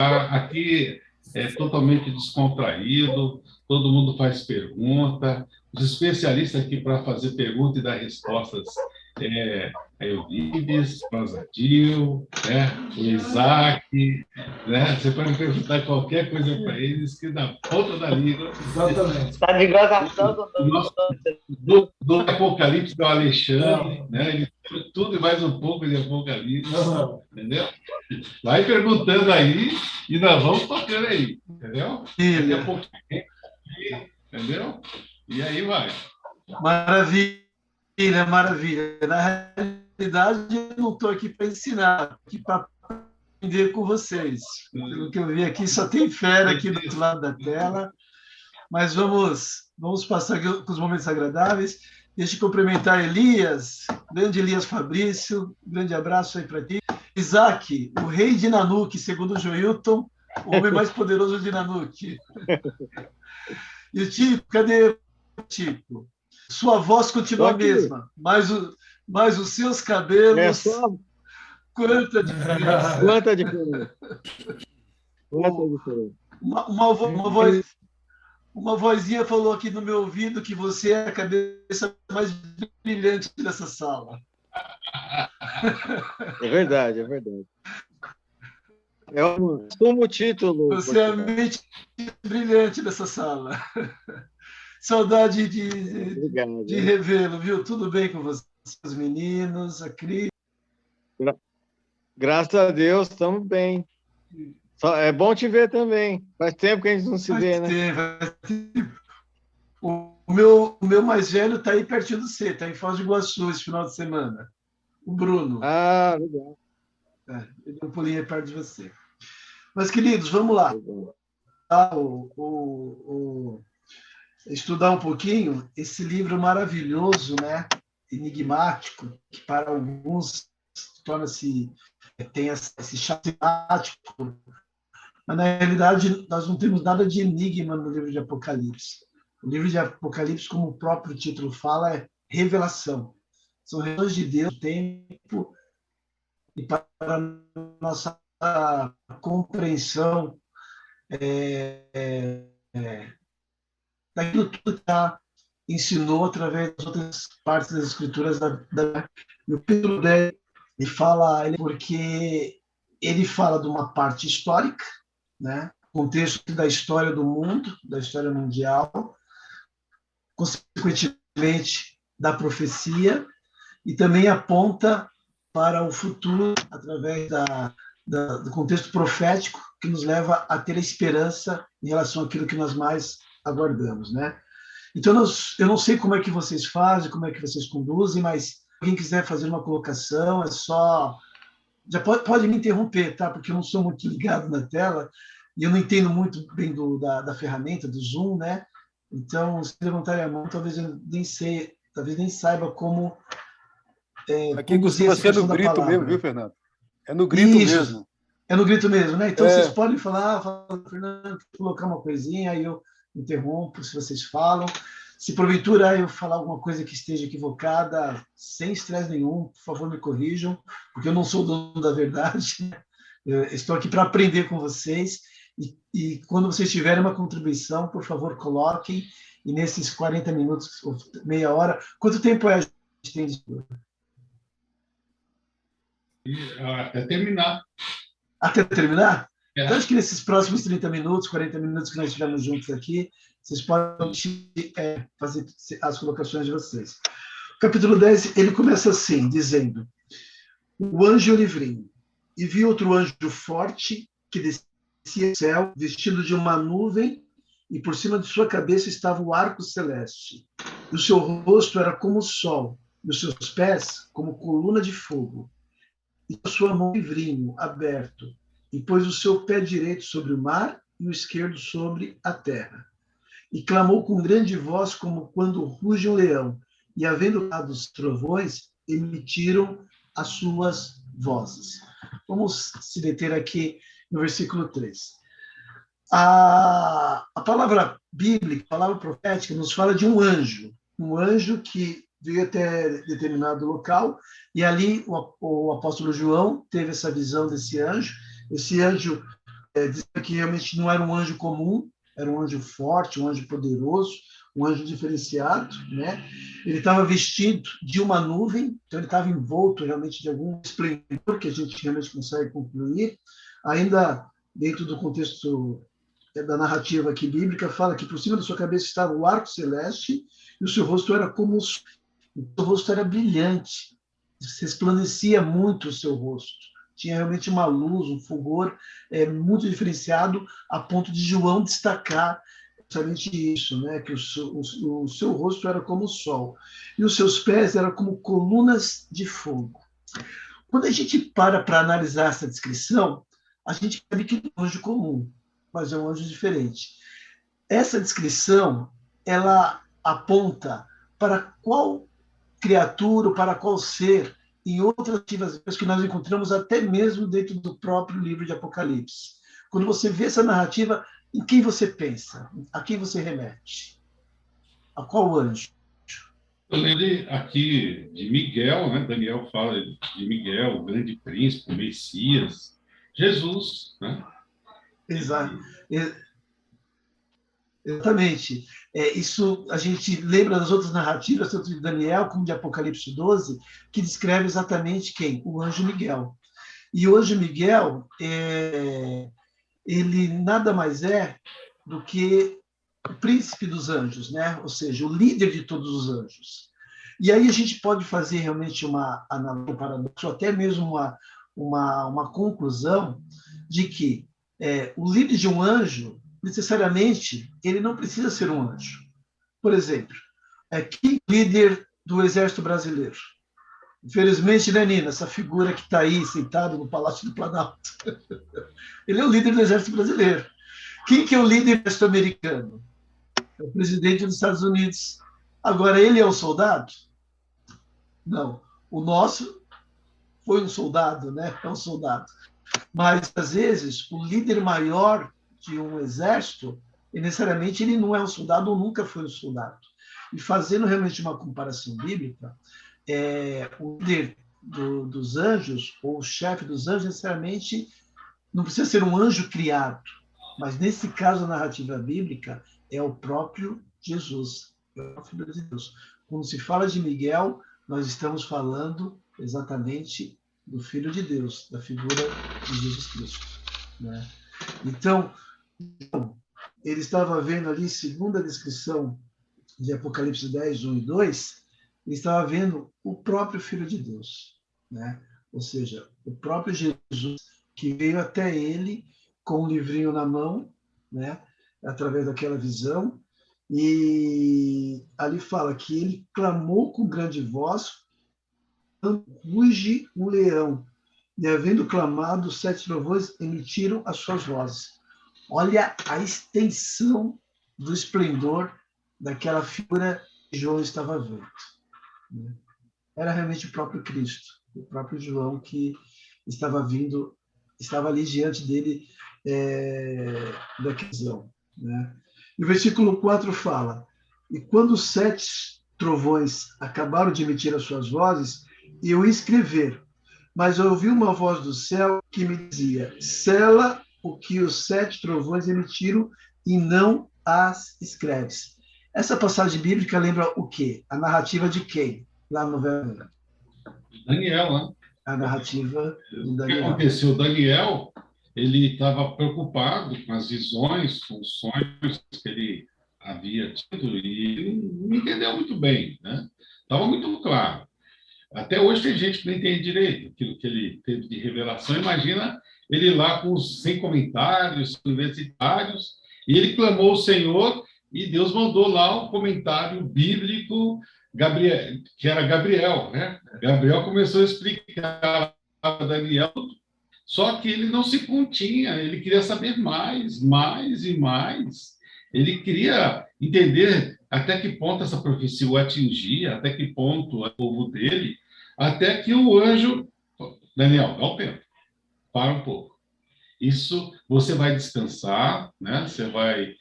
Aqui é totalmente descontraído, todo mundo faz pergunta. Os especialistas aqui para fazer pergunta e dar respostas a Eurípides, Rosadil, né? O Isaac, né? Você pode perguntar qualquer coisa para eles, que na ponta da língua. Exatamente. Tá de gozação com O nosso do Apocalipse do Alexandre, Não, né? Ele sabe tudo e mais um pouco de Apocalipse, não. entendeu? Vai perguntando aí e nós vamos tocando aí, entendeu? Daqui a Maravilha, pouquinho, entendeu? E aí vai. maravilha, maravilha. Na realidade, eu não estou aqui para ensinar, estou aqui para aprender com vocês. Pelo que eu vi aqui, só tem fera aqui do outro lado da tela, mas vamos passar aqui com os momentos agradáveis. Deixa eu cumprimentar Elias, grande Elias Fabrício, um grande abraço aí para ti. Isaac, o rei de Nanuque, segundo o Joilton, o homem mais poderoso de Nanuque. E o Tico, cadê o Tico? Sua voz continua a mesma, mas os seus É cabelos, só quanta diferença. quanta diferença. Quanta diferença. Uma vozinha falou aqui no meu ouvido que você é a cabeça mais brilhante dessa sala. É verdade, é verdade. Assumo o título, Você é a mente brilhante dessa sala. Saudade Obrigado. de revê-lo, viu? Tudo bem com vocês, meninos, a Cris? Graças a Deus, estamos bem. É bom te ver também. Faz tempo que a gente não se vê, né? Faz tempo. O meu mais velho está aí pertinho do C, está em Foz do Iguaçu esse final de semana. O Bruno. Ah, legal. Ele deu um pulinho aí perto de você. Mas, queridos, vamos lá. Estudar um pouquinho esse livro maravilhoso, né? Enigmático, que para alguns torna-se tem esse chá temático, mas na realidade nós não temos nada de enigma no livro de Apocalipse. O livro de Apocalipse, como o próprio título fala, é revelação. São revelações de Deus no tempo e para a nossa compreensão daquilo tudo que ensinou através das outras partes das escrituras no capítulo 10 porque ele fala de uma parte histórica, né? Contexto da história do mundo, da história mundial, consequentemente da profecia, e também aponta para o futuro através do contexto profético que nos leva a ter a esperança em relação àquilo que nós mais aguardamos, né? Então, eu não sei como é que vocês fazem, como é que vocês conduzem, mas quem quiser fazer uma colocação, é só... Já pode me interromper, tá? Porque eu não sou muito ligado na tela e eu não entendo muito bem da ferramenta, do Zoom, né? Então, se levantarem a mão, talvez nem saiba como Aqui costuma ser no grito mesmo, viu, Fernando? É no grito mesmo. É no grito mesmo, né? Então, vocês podem falar, Fernando, colocar uma coisinha, aí eu interrompo se vocês falam. Se porventura eu falar alguma coisa que esteja equivocada, sem estresse nenhum, por favor, me corrijam, porque eu não sou o dono da verdade. Eu estou aqui para aprender com vocês. E quando vocês tiverem uma contribuição, por favor, coloquem. E nesses 40 minutos, ou meia hora, quanto tempo a gente tem de... Até terminar. Até terminar? Então, acho que nesses próximos 30 minutos, 40 minutos que nós estivermos juntos aqui, vocês podem fazer as colocações de vocês. O capítulo 10, ele começa assim, dizendo: o anjo livrinho, e vi outro anjo forte que descia do céu, vestido de uma nuvem, e por cima de sua cabeça estava o arco celeste. E o seu rosto era como o sol, e os seus pés como coluna de fogo. E a sua mão livrinho, aberto, e pôs o seu pé direito sobre o mar e o esquerdo sobre a terra. E clamou com grande voz, como quando ruge um leão, e havendo dado os trovões, emitiram as suas vozes. Vamos se deter aqui no versículo 3. A palavra bíblica, a palavra profética, nos fala de um anjo que veio até determinado local, e ali o apóstolo João teve essa visão desse anjo. Esse anjo dizia que realmente não era um anjo comum, era um anjo forte, um anjo poderoso, um anjo diferenciado, né? Ele estava vestido de uma nuvem, então ele estava envolto realmente de algum esplendor que a gente realmente consegue concluir. Ainda dentro do contexto da narrativa aqui bíblica, fala que por cima da sua cabeça estava o arco celeste e o seu rosto era como o seu rosto era brilhante, resplandecia muito o seu rosto. Tinha realmente uma luz, um fulgor muito diferenciado, a ponto de João destacar justamente isso, né? Que o seu rosto era como o sol e os seus pés eram como colunas de fogo. Quando a gente para analisar essa descrição, a gente sabe que é um anjo comum, mas é um anjo diferente. Essa descrição, ela aponta para qual criatura, para qual ser, em outras narrativas que nós encontramos até mesmo dentro do próprio livro de Apocalipse. Quando você vê essa narrativa, em quem você pensa? A quem você remete? A qual anjo? Eu lembrei aqui de Miguel, né? Daniel fala de Miguel, o grande príncipe, o Messias, Jesus, né? Exato. Exatamente. Isso a gente lembra das outras narrativas, tanto de Daniel como de Apocalipse 12, que descreve exatamente quem? O anjo Miguel. E o anjo Miguel, ele nada mais é do que o príncipe dos anjos, né? Ou seja, o líder de todos os anjos. E aí a gente pode fazer realmente uma analogia, um paradoxo, até mesmo uma conclusão de que o líder de um anjo, necessariamente, ele não precisa ser um anjo. Por exemplo, quem é o líder do Exército Brasileiro? Infelizmente, né, Nina, essa figura que está aí sentado no Palácio do Planalto. Ele é o líder do Exército Brasileiro. Quem que é o líder do Exército Americano? É o presidente dos Estados Unidos. Agora, ele é um soldado? Não. O nosso foi um soldado, né? É um soldado. Mas, às vezes, o líder maior de um exército, necessariamente, ele não é um soldado ou nunca foi um soldado. E fazendo realmente uma comparação bíblica, o líder dos anjos, ou o chefe dos anjos, necessariamente não precisa ser um anjo criado, mas nesse caso, a narrativa bíblica é o próprio Jesus, é o Filho de Deus. Quando se fala de Miguel, nós estamos falando exatamente do Filho de Deus, da figura de Jesus Cristo, né? Então, ele estava vendo ali, segundo a descrição de Apocalipse 10, 1 e 2, ele estava vendo o próprio Filho de Deus, né? Ou seja, o próprio Jesus que veio até ele com um livrinho na mão, né? Através daquela visão, e ali fala que ele clamou com grande voz, ruge um leão, e havendo clamado, os 7 trovões emitiram as suas vozes. Olha a extensão do esplendor daquela figura que João estava vendo. Era realmente o próprio Cristo, o próprio João que estava vindo, estava ali diante dele da visão, né? E o versículo 4 fala: e quando os 7 trovões acabaram de emitir as suas vozes, eu ia escrever, mas eu ouvi uma voz do céu que me dizia: sela o que os 7 trovões emitiram e não as escreves. Essa passagem bíblica lembra o quê? A narrativa de quem? Lá no verso. Daniel, né? A narrativa de Daniel. O que aconteceu? Daniel, ele estava preocupado com as visões, com os sonhos que ele havia tido e ele não entendeu muito bem, né? Estava muito claro. Até hoje tem gente que não entende direito aquilo que ele teve de revelação. Imagina ele lá com os 100 comentários universitários, e ele clamou ao Senhor e Deus mandou lá um comentário bíblico, Gabriel, que era Gabriel, né? Gabriel começou a explicar a Daniel, só que ele não se continha, ele queria saber mais, mais e mais. Ele queria entender até que ponto essa profecia o atingia, até que ponto o povo dele, até que o anjo... Daniel, dá um tempo, para um pouco. Isso você vai descansar, né? Você vai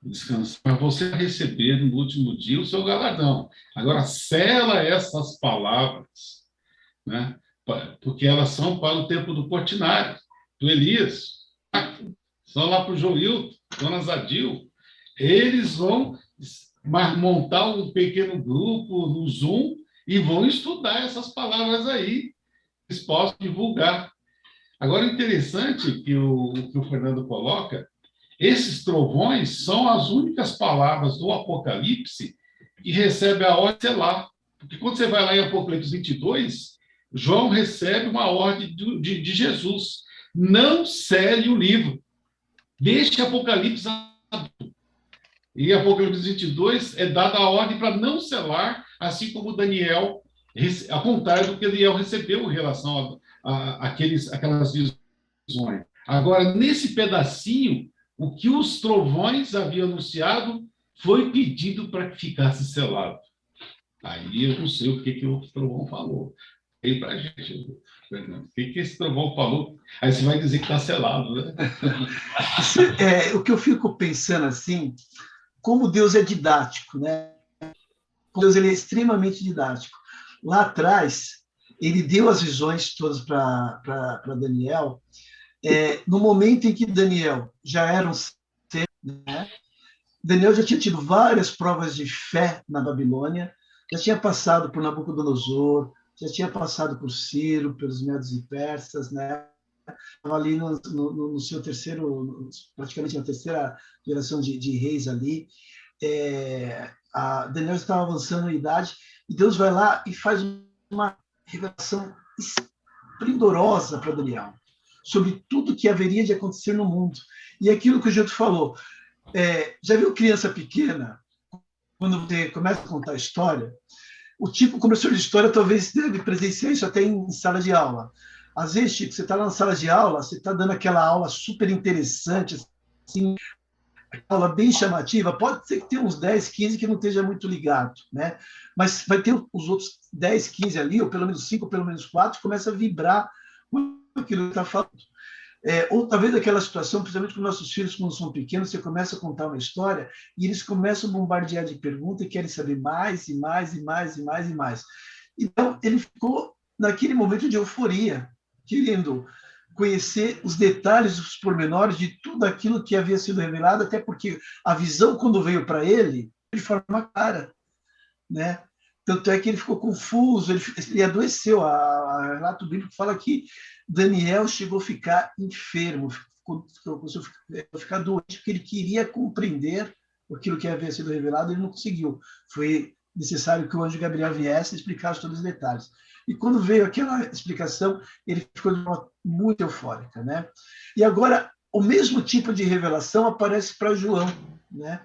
descansar para você receber no último dia o seu galardão. Agora, sela essas palavras, né? Porque elas são para o tempo do Portinari, do Elias, são lá para o Joilton, Dona Zadil, eles vão montar um pequeno grupo no Zoom e vão estudar essas palavras aí, eles possam divulgar. Agora, interessante que o Fernando coloca, esses trovões são as únicas palavras do Apocalipse que recebem a ordem de selar. Porque quando você vai lá em Apocalipse 22, João recebe uma ordem de Jesus. Não cele o livro. Deixe Apocalipse aberto. E Apocalipse 22 é dada a ordem para não selar, assim como Daniel, ao contrário do que Daniel recebeu em relação aquelas visões. Agora, nesse pedacinho, o que os trovões haviam anunciado foi pedido para que ficasse selado. Aí eu não sei o que o trovão falou. Aí para a gente, Fernando, o que esse trovão falou? Aí você vai dizer que está selado, né? O que eu fico pensando assim, como Deus é didático, né? Deus ele é extremamente didático. Lá atrás, ele deu as visões todas para Daniel. No momento em que Daniel já era um ser, né? Daniel já tinha tido várias provas de fé na Babilônia, já tinha passado por Nabucodonosor, já tinha passado por Ciro, pelos Medos e Persas, né? Estava ali no seu praticamente na terceira geração de reis ali. Daniel estava avançando em idade, e Deus vai lá e faz uma revelação esplendorosa para Daniel, sobre tudo que haveria de acontecer no mundo. E aquilo que o Gilto falou, já viu criança pequena, quando você começa a contar a história, o tipo, como professor de história, talvez deve presenciar isso até em sala de aula. Às vezes, Chico, você está lá na sala de aula, você está dando aquela aula super interessante, assim, aula bem chamativa, pode ser que tenha uns 10, 15 que não esteja muito ligado, né? Mas vai ter os outros 10, 15 ali, ou pelo menos 5, ou pelo menos 4, que começa a vibrar com aquilo que está falando. Ou talvez aquela situação, principalmente com nossos filhos, quando são pequenos, você começa a contar uma história e eles começam a bombardear de perguntas e querem saber mais e mais e mais e mais e mais. Então, ele ficou naquele momento de euforia, querendo conhecer os detalhes, os pormenores de tudo aquilo que havia sido revelado, até porque a visão, quando veio para ele, de forma clara, né? Tanto é que ele ficou confuso, ele adoeceu. A relato bíblico fala que Daniel chegou a ficar enfermo, começou a ficar doente, porque ele queria compreender aquilo que havia sido revelado, ele não conseguiu. Foi necessário que o anjo Gabriel viesse e explicasse todos os detalhes. E quando veio aquela explicação, ele ficou muito eufórica, né? E agora, o mesmo tipo de revelação aparece para João, né?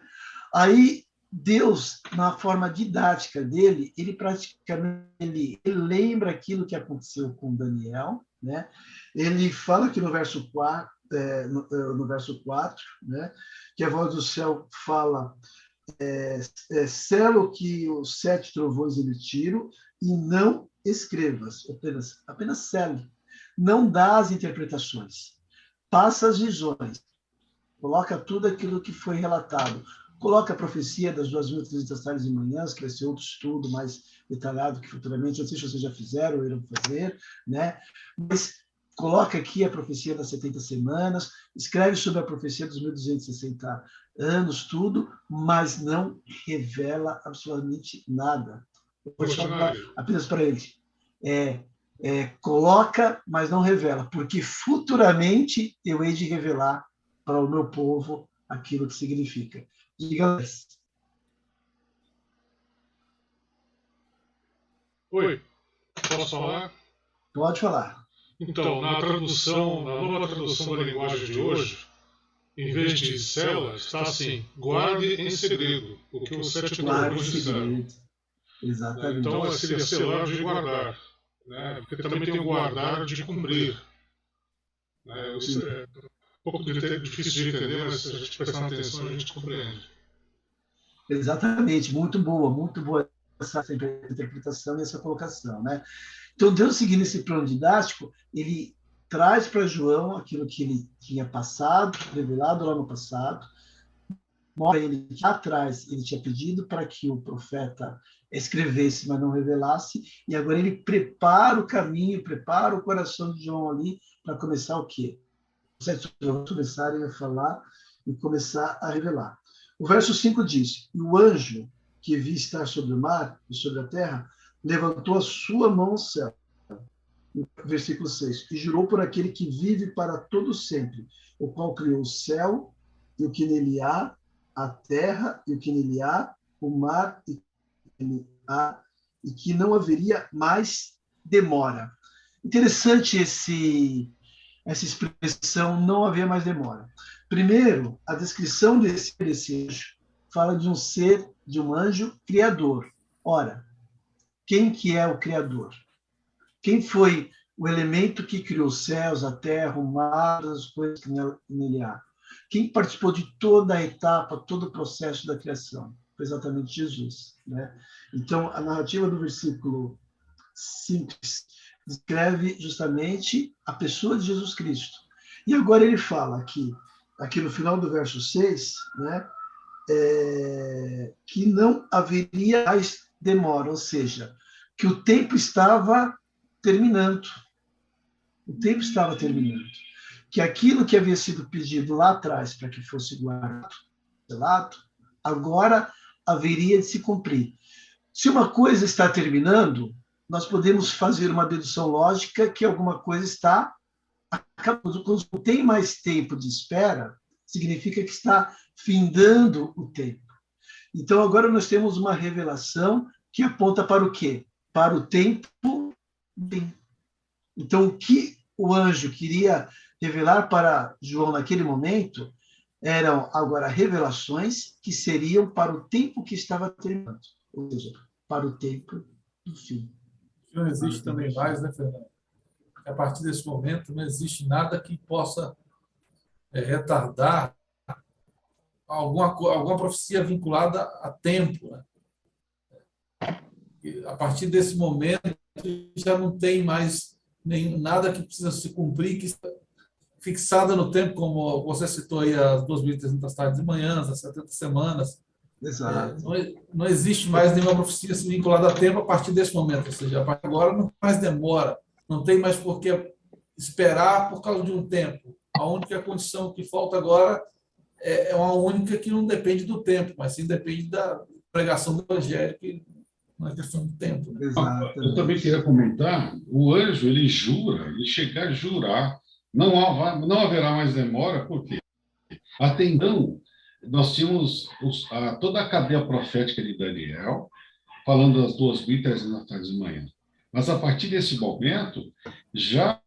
Aí, Deus, na forma didática dele, ele praticamente ele lembra aquilo que aconteceu com Daniel, né? Ele fala aqui no verso 4, né? Que a voz do céu fala, selo que os 7 trovões emitiram e não escrevas, apenas sele. Não dá as interpretações, passa as visões, coloca tudo aquilo que foi relatado. Coloca a profecia das 2.300 tardes e manhãs, que vai ser outro estudo mais detalhado que futuramente, não sei se vocês já fizeram ou irão fazer, né? Mas coloca aqui a profecia das 70 semanas, escreve sobre a profecia dos 1.260 anos, tudo, mas não revela absolutamente nada. Eu vou falar apenas para ele. Coloca, mas não revela, porque futuramente eu hei de revelar para o meu povo aquilo que significa. Diga. Oi, posso falar? Pode falar. Então, na nova tradução da linguagem de hoje, em vez de cela, está assim: guarde em segredo o que os 7 trovões disseram. Exatamente. Então, seria selar de guardar, né? Porque também tem o guardar de cumprir. É um pouco difícil de entender, mas se a gente prestar atenção, a gente compreende. Exatamente, muito boa essa interpretação e essa colocação, né? Então, Deus, seguindo esse plano didático, ele traz para João aquilo que ele tinha passado, revelado lá no passado, mostra ele que lá atrás ele tinha pedido para que o profeta escrevesse, mas não revelasse, e agora ele prepara o caminho, prepara o coração de João ali para começar o quê? 7 trovões começarem a falar e começar a revelar. O verso 5 diz: e o anjo que vi estar sobre o mar e sobre a terra levantou a sua mão ao céu. Versículo 6. E jurou por aquele que vive para todo sempre, o qual criou o céu e o que nele há, a terra e o que nele há, o mar e o que nele há, e que não haveria mais demora. Interessante essa expressão, não haver mais demora. Primeiro, a descrição desse anjo fala de um ser, de um anjo criador. Ora, quem que é o criador? Quem foi o elemento que criou os céus, a terra, o mar, as coisas que nele há? Quem participou de toda a etapa, todo o processo da criação? Foi exatamente Jesus, né? Então, a narrativa do versículo 5 descreve justamente a pessoa de Jesus Cristo. E agora ele fala aqui no final do verso 6, né, que não haveria mais demora, ou seja, que o tempo estava terminando. O tempo estava terminando. Que aquilo que havia sido pedido lá atrás para que fosse guardado, selado, agora haveria de se cumprir. Se uma coisa está terminando, nós podemos fazer uma dedução lógica que alguma coisa está acabando. Quando não tem mais tempo de espera, significa que está findando o tempo. Então, agora nós temos uma revelação que aponta para o quê? Para o tempo. Então, o que o anjo queria revelar para João naquele momento eram agora revelações que seriam para o tempo que estava terminando, ou seja, para o tempo do fim. Não existe também mais, né, Fernando? A partir desse momento não existe nada que possa retardar alguma profecia vinculada a tempo, né? E a partir desse momento já não tem mais nada que precisa se cumprir, que está fixada no tempo, como você citou aí, as 2.300 tardes e manhãs, as 70 semanas. Exato. Não existe mais nenhuma profecia vinculada a tempo a partir desse momento, ou seja, a partir de agora não mais demora, não tem mais por que esperar por causa de um tempo. A única condição que falta agora é uma única que não depende do tempo, mas sim depende da pregação do Evangelho, que não é questão do tempo. Né? Eu também queria comentar, o anjo, ele jura, ele chega a jurar, não haverá mais demora, por quê? Até então, nós tínhamos toda a cadeia profética de Daniel, falando das 2.300 tardes de manhã. Mas, a partir desse momento, já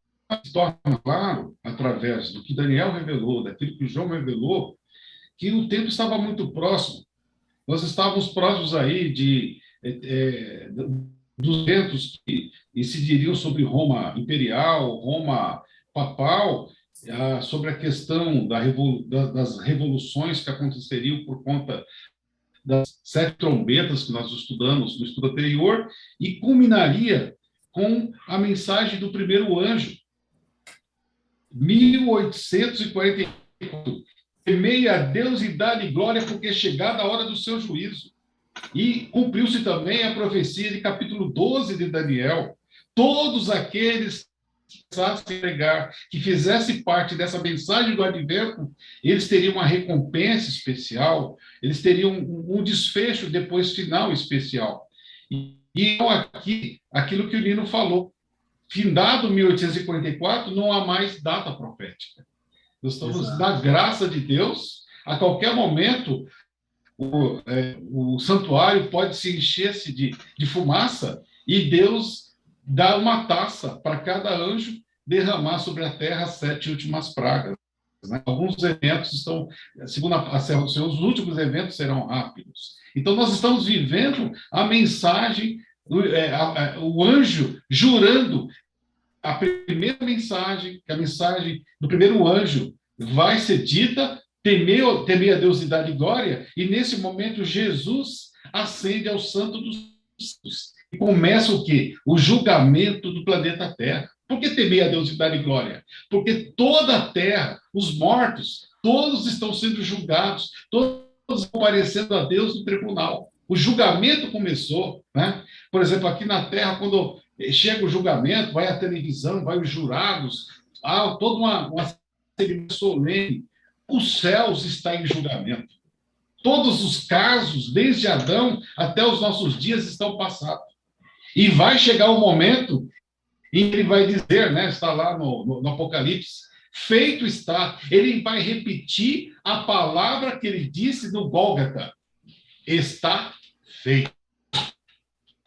se torna claro, através do que Daniel revelou, daquilo que João revelou, que o tempo estava muito próximo. Nós estávamos próximos aí dos eventos que incidiriam sobre Roma imperial, Roma papal, sobre a questão das revoluções que aconteceriam por conta das 7 trombetas que nós estudamos no estudo anterior, e culminaria com a mensagem do primeiro anjo, 1844. Temei a Deus e dá-lhe glória, porque é chegada a hora do seu juízo. E cumpriu-se também a profecia de capítulo 12 de Daniel. Todos aqueles que fizesse parte dessa mensagem do advento, eles teriam uma recompensa especial, eles teriam um desfecho depois final especial. E aqui, aquilo que o Nino falou, findado 1844, não há mais data profética. Nós estamos na graça de Deus, a qualquer momento o santuário pode se encher-se de fumaça e Deus dá uma taça para cada anjo derramar sobre a terra as 7 últimas pragas. Né? Alguns eventos estão, segundo a serra do Senhor, os últimos eventos serão rápidos. Então, nós estamos vivendo a mensagem, o anjo jurando a primeira mensagem, que a mensagem do primeiro anjo vai ser dita, temer a Deus e dar-lhe glória, e nesse momento Jesus ascende ao Santo dos Santos. E começa o quê? O julgamento do planeta Terra. Por que temer a Deus e dar-lhe glória? Porque toda a Terra, os mortos, todos estão sendo julgados, todos comparecendo a Deus no tribunal. O julgamento começou, né? Por exemplo, aqui na Terra, quando chega o julgamento, vai a televisão, vai os jurados, há toda uma solene. Os céus estão em julgamento. Todos os casos, desde Adão até os nossos dias, estão passados. E vai chegar um momento em que ele vai dizer, né, está lá no Apocalipse, feito está. Ele vai repetir a palavra que ele disse no Gólgota. Está feito.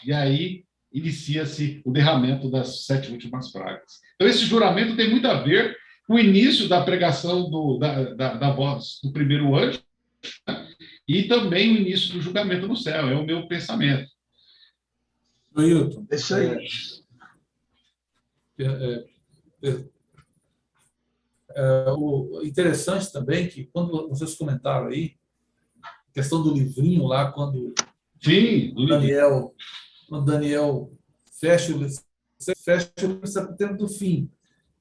E aí inicia-se o derramamento das 7 últimas pragas. Então, esse juramento tem muito a ver com o início da pregação da voz do primeiro anjo, né? E também o início do julgamento no céu. É o meu pensamento. Ailton, É isso aí. O interessante também que, quando vocês comentaram aí, a questão do livrinho lá, quando Daniel fecha o livro no tempo do fim.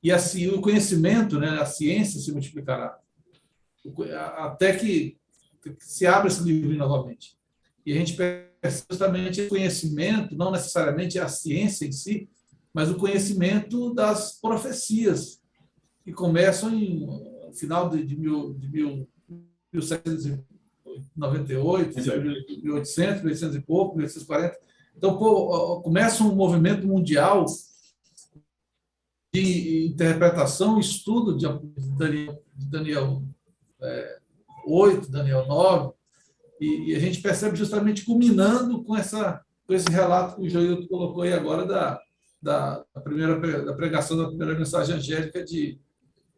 E assim, o conhecimento, né, a ciência se multiplicará. Até que se abra esse livrinho novamente. E a gente percebe justamente o conhecimento, não necessariamente a ciência em si, mas o conhecimento das profecias, que começam no final de 1798, 1800, 1800 e pouco, 1840. Então, começa um movimento mundial de interpretação e estudo de Daniel 8, Daniel 9, e a gente percebe justamente culminando com esse relato que o Joilton colocou aí agora da pregação da primeira mensagem angélica de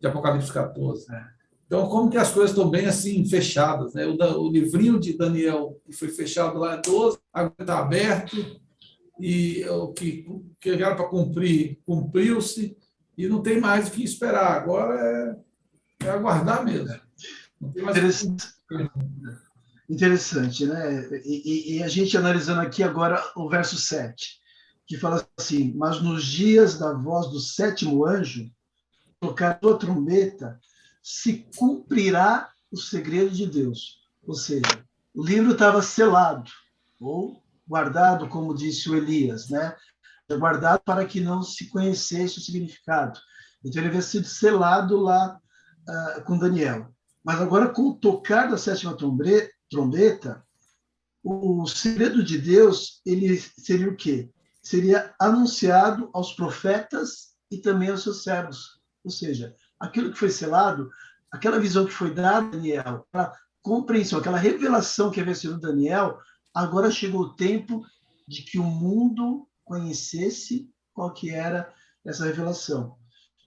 Apocalipse 14. Então, como que as coisas estão bem assim fechadas, né? O livrinho de Daniel, que foi fechado lá em 12, agora está aberto, e o que era para cumprir, cumpriu-se, e não tem mais o que esperar. Agora é aguardar mesmo. Não tem mais Interessante, né? E a gente analisando aqui agora o verso 7, que fala assim: mas nos dias da voz do 7º anjo, tocar a trombeta, se cumprirá o segredo de Deus. Ou seja, o livro estava selado, ou guardado, como disse o Elias, né? Guardado para que não se conhecesse o significado. Então, ele havia sido selado lá com Daniel. Mas agora, com o tocar da 7ª trombeta, o segredo de Deus, ele seria o quê? Seria anunciado aos profetas e também aos seus servos. Ou seja, aquilo que foi selado, aquela visão que foi dada a Daniel, aquela compreensão, aquela revelação que havia sido Daniel, agora chegou o tempo de que o mundo conhecesse qual que era essa revelação.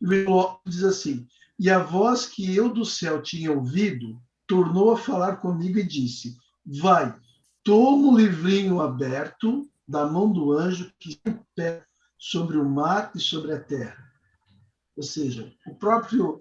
E o diz assim: e a voz que eu do céu tinha ouvido tornou a falar comigo e disse: vai, toma o livrinho aberto da mão do anjo que está em pé sobre o mar e sobre a terra. Ou seja, o próprio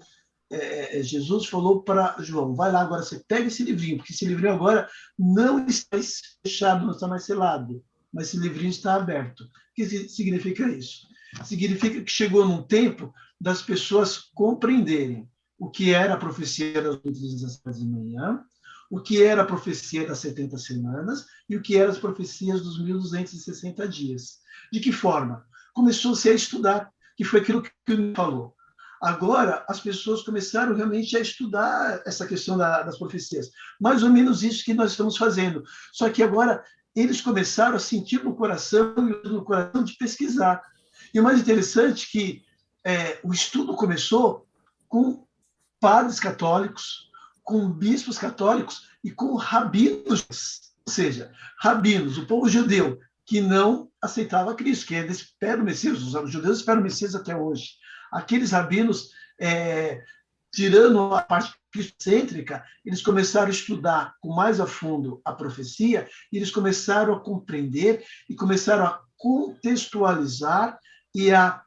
Jesus falou para João: vai lá agora, você pega esse livrinho, porque esse livrinho agora não está fechado, não está mais selado, mas esse livrinho está aberto. O que significa isso? Significa que chegou num tempo das pessoas compreenderem o que era a profecia das 17 de manhã, o que era a profecia das 70 semanas e o que eram as profecias dos 1260 dias. De que forma? Começou-se a estudar, que foi aquilo que ele falou. Agora, as pessoas começaram realmente a estudar essa questão das profecias. Mais ou menos isso que nós estamos fazendo. Só que agora eles começaram a sentir no coração de pesquisar. E o mais interessante é que o estudo começou com padres católicos, com bispos católicos e com rabinos, ou seja, rabinos, o povo judeu, que não aceitava Cristo, que eles esperam o Messias, os judeus esperam o Messias até hoje. Aqueles rabinos, tirando a parte cristocêntrica, eles começaram a estudar com mais a fundo a profecia, e eles começaram a compreender e começaram a contextualizar e a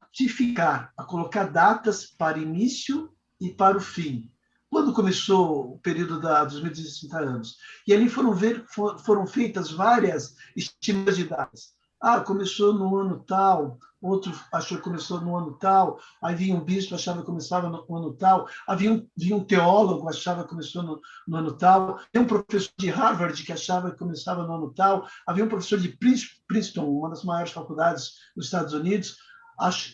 ratificar, a colocar datas para início e para o fim. Quando começou o período dos 1060 anos? E ali foram feitas várias estimativas de datas. Começou no ano tal, outro achou que começou no ano tal, aí vinha um bispo, achava que começava no ano tal, vinha um teólogo, achava que começou no ano tal, havia um professor de Harvard que achava que começava no ano tal, havia um professor de Princeton, uma das maiores faculdades dos Estados Unidos,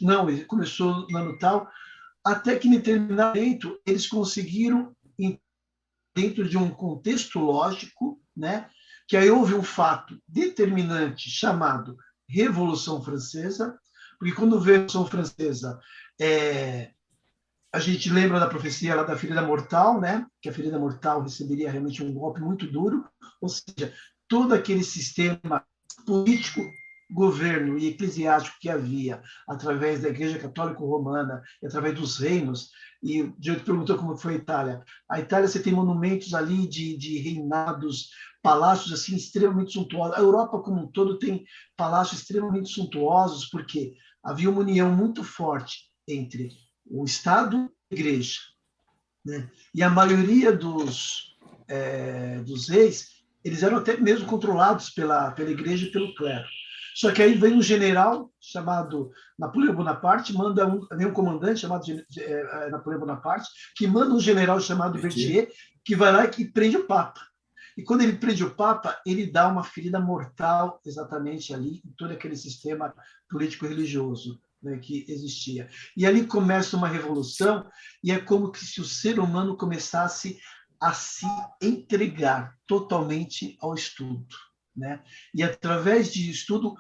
não, ele começou no ano tal. até que, em determinado momento, eles conseguiram, dentro de um contexto lógico, né, que aí houve um fato determinante chamado Revolução Francesa, porque quando veio a Revolução Francesa, a gente lembra da profecia lá da ferida mortal, né, que a ferida mortal receberia realmente um golpe muito duro, ou seja, todo aquele sistema político, governo e eclesiástico que havia através da Igreja Católica Romana e através dos reinos. E o Diogo perguntou como foi a Itália. A Itália, você tem monumentos ali de reinados, palácios assim extremamente suntuosos. A Europa como um todo tem palácios extremamente suntuosos, porque havia uma união muito forte entre o Estado e a Igreja, né? E a maioria dos reis, eles eram até mesmo controlados pela Igreja e pelo clero. Só que aí vem um general chamado Napoleão Bonaparte, vem um comandante chamado Napoleão Bonaparte, que manda um general chamado Berthier, que vai lá e prende o Papa. E quando ele prende o Papa, ele dá uma ferida mortal exatamente ali em todo aquele sistema político-religioso, né, que existia. E ali começa uma revolução, e é como se o ser humano começasse a se entregar totalmente ao estudo, né? E através de estudo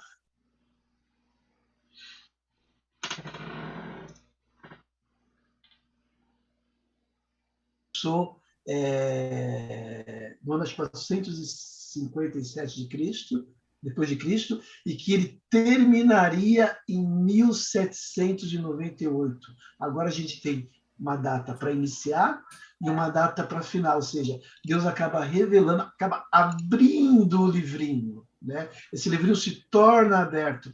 no ano 457 de Cristo, depois de Cristo, e que ele terminaria em 1798. Agora a gente tem uma data para iniciar e uma data para final, ou seja, Deus acaba revelando, acaba abrindo o livrinho, né? Esse livrinho se torna aberto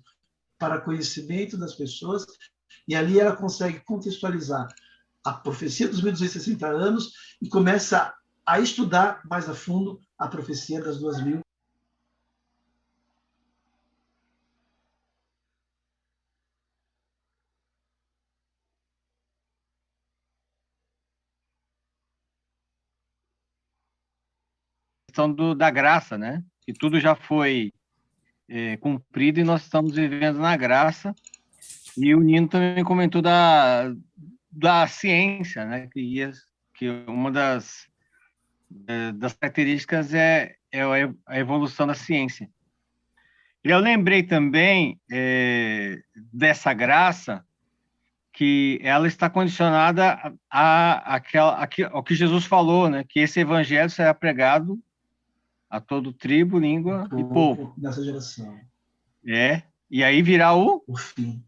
para conhecimento das pessoas, e ali ela consegue contextualizar a profecia dos 1260 anos e começa a estudar mais a fundo a profecia das 2000. Da graça, né? Que tudo já foi cumprido e nós estamos vivendo na graça. E o Nino também comentou da ciência, né? Que uma das características é a evolução da ciência. E eu lembrei também dessa graça, que ela está condicionada ao que Jesus falou, né? Que esse evangelho será pregado a todo tribo, língua e povo. Dessa geração. E aí virá o fim.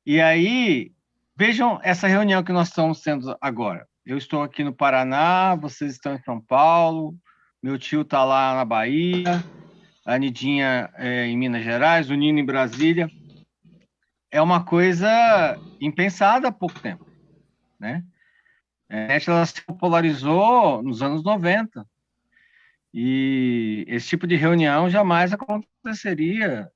E aí, vejam essa reunião que nós estamos tendo agora. Eu estou aqui no Paraná, vocês estão em São Paulo, meu tio está lá na Bahia, a Nidinha em Minas Gerais, o Nino em Brasília. É uma coisa impensada há pouco tempo, né? A internet ela se popularizou nos anos 90. E esse tipo de reunião jamais aconteceria,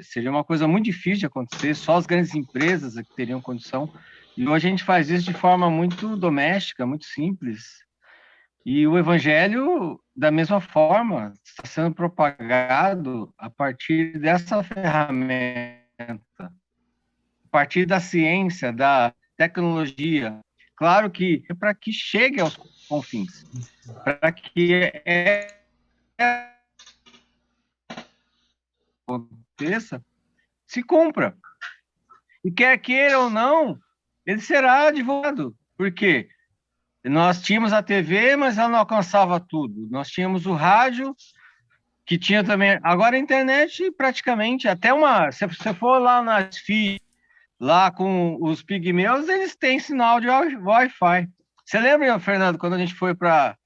seria uma coisa muito difícil de acontecer, só as grandes empresas que teriam condição, e hoje a gente faz isso de forma muito doméstica, muito simples, e o evangelho, da mesma forma, está sendo propagado a partir dessa ferramenta, a partir da ciência, da tecnologia, claro que é para que chegue aos confins, para que aconteça, se cumpra. E quer queira ou não, ele será divulgado. Por quê? Nós tínhamos a TV, mas ela não alcançava tudo. Nós tínhamos o rádio, que tinha também... Agora a internet, praticamente, até uma... Se você for lá na FI, lá com os pigmeus, eles têm sinal de Wi-Fi. Você lembra, Fernando, quando a gente foi para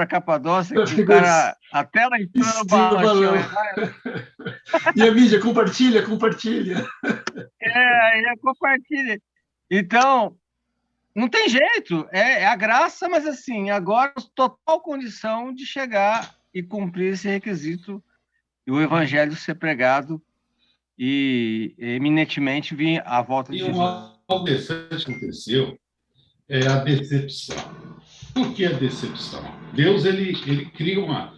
Capadócia, que o cara, a tela entrou no balão. E a mídia, compartilha. Compartilha. Então, não tem jeito, é a graça, mas assim, agora total condição de chegar e cumprir esse requisito e o evangelho ser pregado e eminentemente vir à volta de Jesus. E uma interessante que aconteceu é a decepção. Por que a decepção? Deus ele cria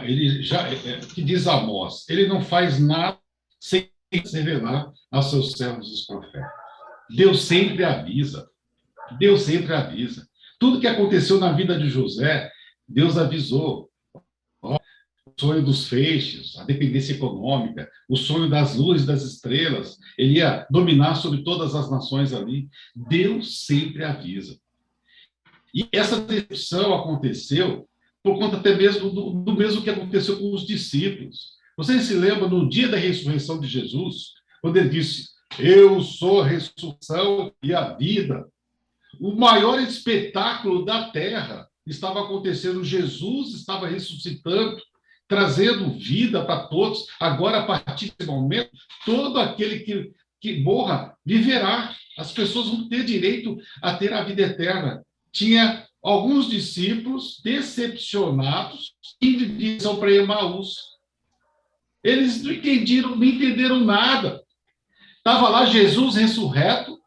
ele já que diz Amós, ele não faz nada sem se revelar aos seus servos os profetas. Deus sempre avisa. Deus sempre avisa. Tudo que aconteceu na vida de José, Deus avisou. O sonho dos feixes, a dependência econômica, o sonho das luzes, das estrelas, ele ia dominar sobre todas as nações ali. Deus sempre avisa. E essa decepção aconteceu por conta até mesmo do mesmo que aconteceu com os discípulos. Vocês se lembram no dia da ressurreição de Jesus, quando ele disse: eu sou a ressurreição e a vida. O maior espetáculo da terra estava acontecendo. Jesus estava ressuscitando, trazendo vida para todos. Agora, a partir desse momento, todo aquele que morra viverá. As pessoas vão ter direito a ter a vida eterna. Tinha alguns discípulos decepcionados indo em direção para Emaús. Eles não entenderam nada. Estava lá Jesus ressurreto,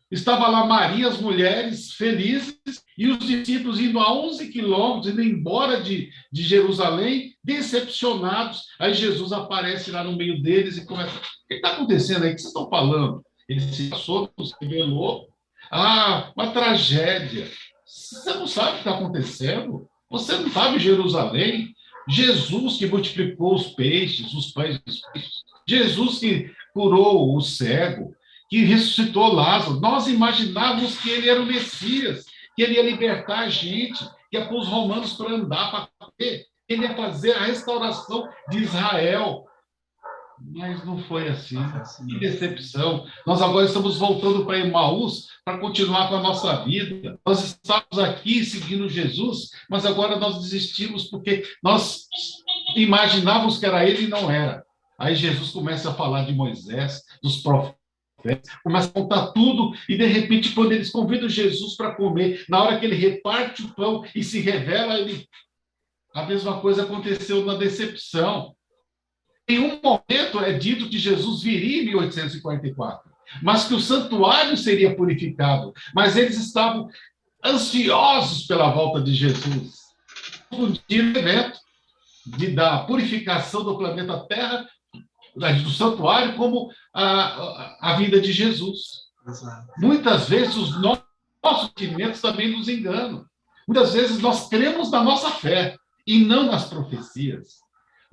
estava lá Maria, as mulheres felizes, e os discípulos indo a 11 quilômetros, indo embora de Jerusalém, decepcionados. Aí Jesus aparece lá no meio deles e começa: o que está acontecendo aí? O que vocês estão falando? Ele se passou, se revelou. Uma tragédia. Você não sabe o que está acontecendo? Você não estava em Jerusalém? Jesus que multiplicou os peixes, os pães dos peixes. Jesus que curou o cego, que ressuscitou Lázaro. Nós imaginávamos que ele era o Messias, que ele ia libertar a gente, que ia pôr os romanos para andar, para comer. Ele ia fazer a restauração de Israel. Mas não foi assim. Que decepção. Nós agora estamos voltando para Emaús para continuar com a nossa vida. Nós estávamos aqui seguindo Jesus, mas agora nós desistimos porque nós imaginávamos que era ele e não era. Aí Jesus começa a falar de Moisés, dos profetas, começa a contar tudo, e de repente, quando eles convidam Jesus para comer, na hora que ele reparte o pão e se revela, a mesma coisa aconteceu na decepção. Em um momento é dito que Jesus viria em 1844, mas que o santuário seria purificado. Mas eles estavam ansiosos pela volta de Jesus. Confundiram o evento da purificação do planeta Terra, do santuário, como a vida de Jesus. Exato. Muitas vezes os nossos sentimentos também nos enganam. Muitas vezes nós cremos na nossa fé e não nas profecias.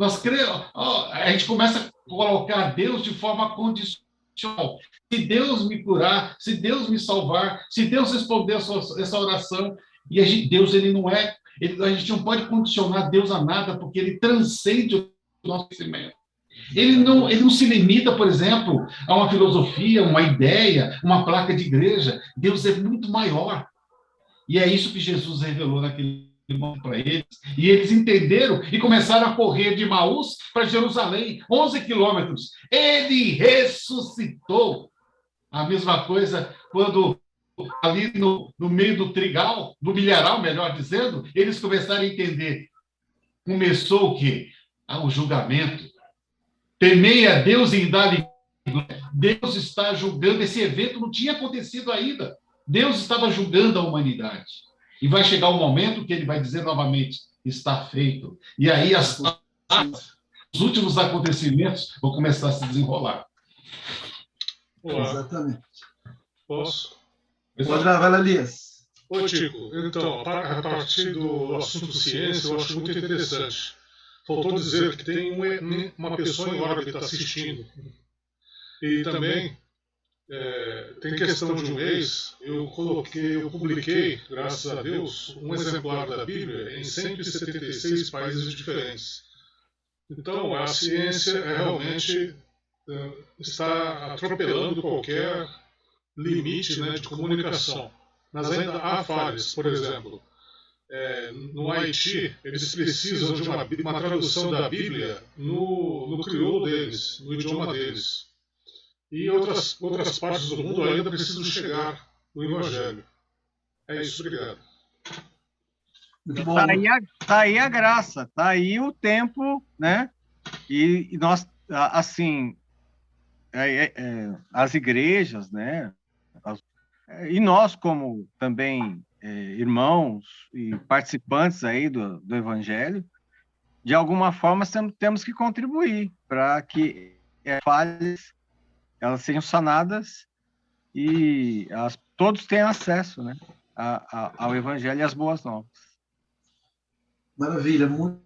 A gente começa a colocar Deus de forma condicional. Se Deus me curar, se Deus me salvar, se Deus responder essa oração, e Deus, ele não é, a gente não pode condicionar Deus a nada, porque ele transcende o nosso conhecimento. Ele não se limita, por exemplo, a uma filosofia, uma ideia, uma placa de igreja. Deus é muito maior. E é isso que Jesus revelou naquele momento para eles. E eles entenderam e começaram a correr de Emaús para Jerusalém, 11 quilômetros. Ele ressuscitou. A mesma coisa quando ali no meio do trigal, do milharal, melhor dizendo, eles começaram a entender. Começou o quê? O julgamento. Temei a Deus e dar-lhe glória. Deus está julgando. Esse evento não tinha acontecido ainda. Deus estava julgando a humanidade. E vai chegar um momento que ele vai dizer novamente: está feito. E aí os últimos acontecimentos vão começar a se desenrolar. Olá. Exatamente. Posso? Pode lá, vai lá, Elias. Ô, Tico, então, a partir do assunto ciência, eu acho muito interessante. Faltou dizer que tem uma pessoa em órbita assistindo. E também tem questão de um mês, eu publiquei, graças a Deus, um exemplar da Bíblia em 176 países diferentes. Então, a ciência realmente está atropelando qualquer limite, né, de comunicação. Mas ainda há falhas. Por exemplo, no Haiti, eles precisam de uma tradução da Bíblia no crioulo deles, no idioma deles. E outras partes do mundo ainda precisam chegar no Evangelho. É isso, obrigado. Muito bom. Tá aí a graça, tá aí o tempo, né? E nós, assim, as igrejas, né? E nós, como também irmãos e participantes aí do Evangelho, de alguma forma temos que contribuir para que falhas elas sejam sanadas e todos têm acesso, né, ao Evangelho e às boas novas. Maravilha, muito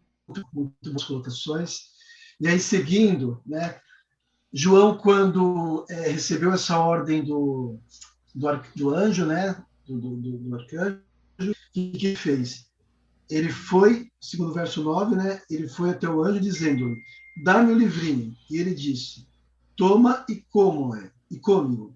boas colocações. E aí, seguindo, né, João, quando recebeu essa ordem do anjo, né, do arcanjo, o que ele fez? Ele foi, segundo o verso 9, né, ele foi até o anjo dizendo: dá-me o livrinho. E ele disse: toma e come-o.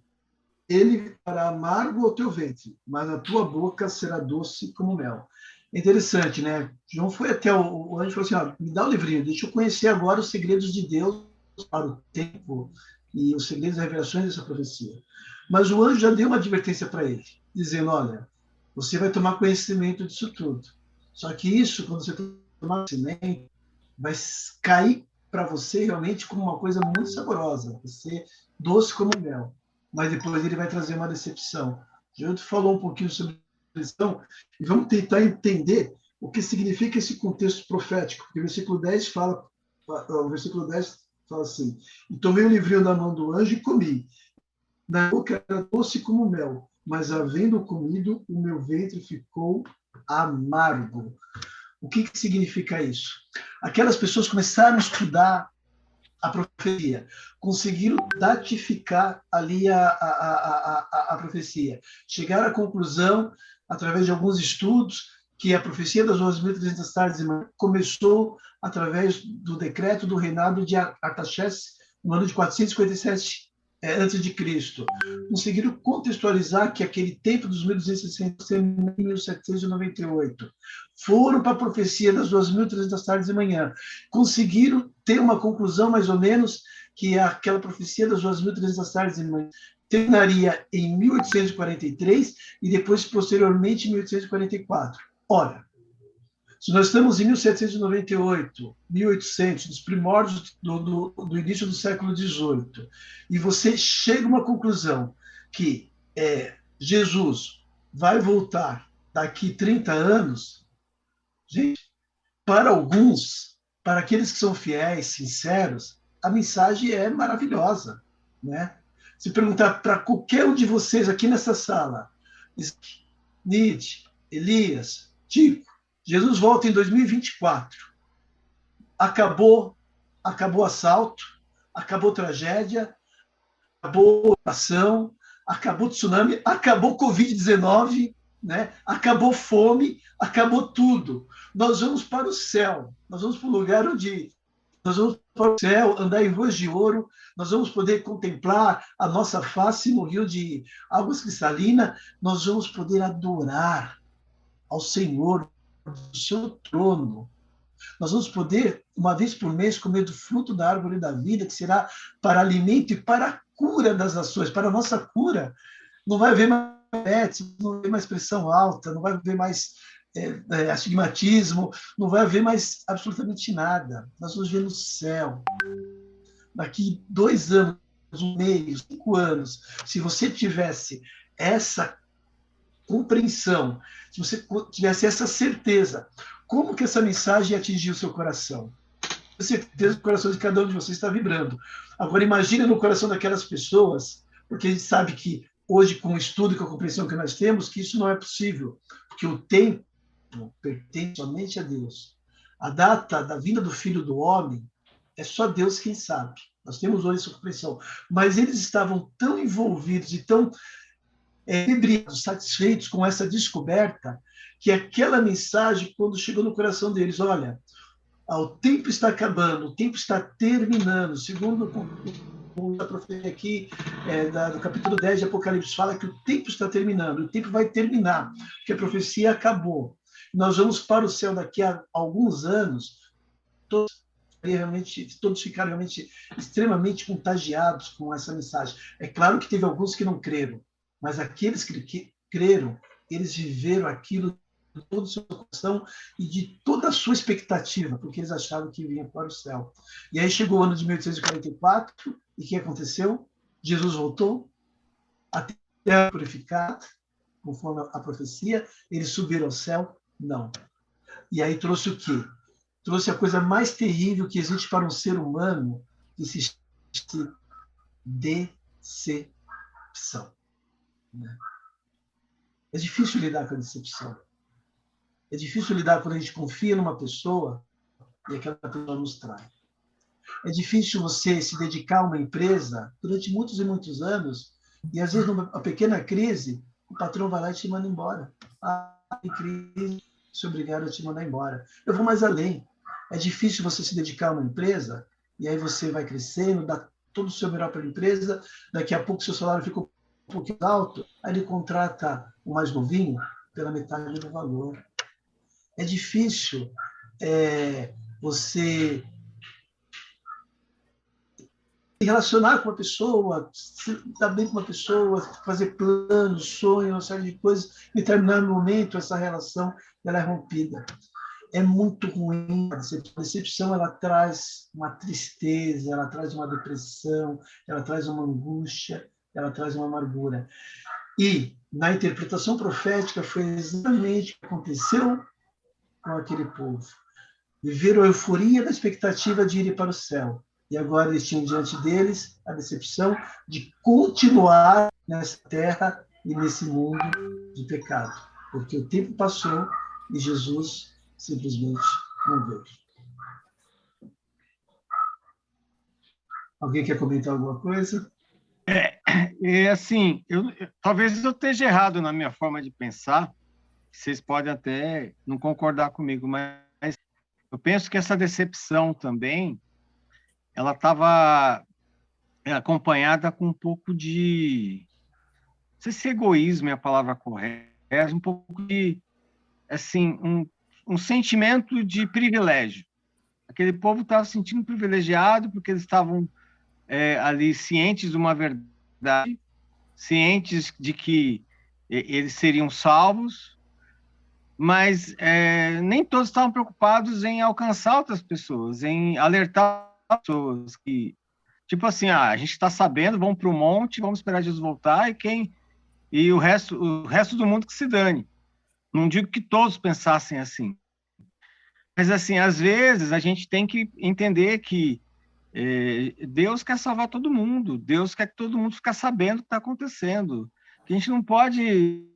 Ele fará amargo ao teu ventre, mas a tua boca será doce como mel. É interessante, né? João foi até o anjo e falou assim: me dá o livrinho, deixa eu conhecer agora os segredos de Deus para o tempo e os segredos das revelações dessa profecia. Mas o anjo já deu uma advertência para ele, dizendo: olha, você vai tomar conhecimento disso tudo. Só que isso, quando você tomar conhecimento, vai cair para você realmente como uma coisa muito saborosa, vai ser doce como mel. Mas depois ele vai trazer uma decepção. Junto falou um pouquinho sobre decepção, e vamos tentar entender o que significa esse contexto profético, porque o versículo 10 fala assim: e tomei o livrinho da mão do anjo e comi. Na boca era doce como mel, mas havendo comido, o meu ventre ficou amargo. O que significa isso? Aquelas pessoas começaram a estudar a profecia, conseguiram datificar ali a profecia, chegaram à conclusão, através de alguns estudos, que a profecia das 2.300 tardes e manhãs começou através do decreto do reinado de Artaxerxes, no ano de 457 antes de Cristo. Conseguiram contextualizar que aquele tempo dos 1.260 terminou em 1798. Foram para a profecia das 2.300 tardes e manhã. Conseguiram ter uma conclusão, mais ou menos, que aquela profecia das 2.300 tardes e manhã terminaria em 1843 e depois, posteriormente, em 1844. Ora, se nós estamos em 1798, 1800, nos primórdios do início do século XVIII, e você chega a uma conclusão que Jesus vai voltar daqui 30 anos, gente, para alguns, para aqueles que são fiéis, sinceros, a mensagem é maravilhosa, né? Se perguntar para qualquer um de vocês aqui nessa sala, Nietzsche, Elias, Tico, Jesus volta em 2024. Acabou assalto, acabou tragédia, acabou ocupação, acabou tsunami, acabou Covid-19, né? Acabou fome, acabou tudo. Nós vamos para o céu, nós vamos para o lugar onde nós vamos para o céu, andar em ruas de ouro, nós vamos poder contemplar a nossa face no rio de águas cristalinas, nós vamos poder adorar ao Senhor do seu trono. Nós vamos poder, uma vez por mês, comer do fruto da árvore da vida, que será para alimento e para a cura das nações, para a nossa cura. Não vai haver mais diabetes, não vai haver mais pressão alta, não vai haver mais astigmatismo, não vai haver mais absolutamente nada. Nós vamos ver no céu. Daqui 2 anos, 1 mês, 5 anos, se você tivesse essa compreensão, se você tivesse essa certeza, como que essa mensagem ia atingir o seu coração? Com certeza o coração de cada um de vocês está vibrando. Agora, imagine no coração daquelas pessoas, porque a gente sabe que hoje, com o estudo e com a compreensão que nós temos, que isso não é possível, porque o tempo pertence somente a Deus. A data da vinda do Filho do Homem é só Deus quem sabe. Nós temos hoje essa compreensão. Mas eles estavam tão envolvidos e tão ebriados, satisfeitos com essa descoberta, que aquela mensagem, quando chegou no coração deles, olha, o tempo está acabando, o tempo está terminando, segundo a profecia aqui do capítulo 10 de Apocalipse, fala que o tempo está terminando, o tempo vai terminar, porque a profecia acabou. Nós vamos para o céu daqui a alguns anos, todos ficaram realmente extremamente contagiados com essa mensagem. É claro que teve alguns que não creram, mas aqueles que creram, eles viveram aquilo de todo o seu coração e de toda a sua expectativa, porque eles achavam que vinha para o céu. E aí chegou o ano de 1844, e o que aconteceu? Jesus voltou, a terra purificada, conforme a profecia, eles subiram ao céu? Não. E aí trouxe o quê? Trouxe a coisa mais terrível que existe para um ser humano, que se chama decepção. né? É difícil lidar com a decepção. É difícil lidar quando a gente confia numa pessoa e aquela pessoa nos trai. É difícil você se dedicar a uma empresa durante muitos e muitos anos e, às vezes, numa pequena crise, o patrão vai lá e te manda embora. Em crise, se obrigaram a te mandar embora. Eu vou mais além. É difícil você se dedicar a uma empresa e aí você vai crescendo, dá todo o seu melhor para a empresa, daqui a pouco seu salário fica um pouquinho alto, aí ele contrata o mais novinho pela metade do valor. É difícil você se relacionar com uma pessoa, se dar bem com uma pessoa, fazer planos, sonhos, uma série de coisas, e em determinado momento essa relação ela é rompida. É muito ruim. A decepção ela traz uma tristeza, ela traz uma depressão, ela traz uma angústia, ela traz uma amargura. E na interpretação profética foi exatamente o que aconteceu com aquele povo. Viveram a euforia da expectativa de ir para o céu. E agora eles tinham diante deles a decepção de continuar nessa terra e nesse mundo de pecado. Porque o tempo passou e Jesus simplesmente não veio. Alguém quer comentar alguma coisa? Assim, talvez eu esteja errado na minha forma de pensar, vocês podem até não concordar comigo, mas eu penso que essa decepção também, ela estava acompanhada com um pouco de, não sei se egoísmo é a palavra correta, um pouco de, assim, um sentimento de privilégio. Aquele povo estava se sentindo privilegiado porque eles estavam ali cientes de uma verdade, cientes de que eles seriam salvos, mas nem todos estavam preocupados em alcançar outras pessoas, em alertar pessoas que, tipo assim, a gente está sabendo, vamos para o monte, vamos esperar Jesus voltar e o resto do mundo que se dane. Não digo que todos pensassem assim, mas assim, às vezes a gente tem que entender que Deus quer salvar todo mundo, Deus quer que todo mundo fique sabendo o que está acontecendo, que a gente não pode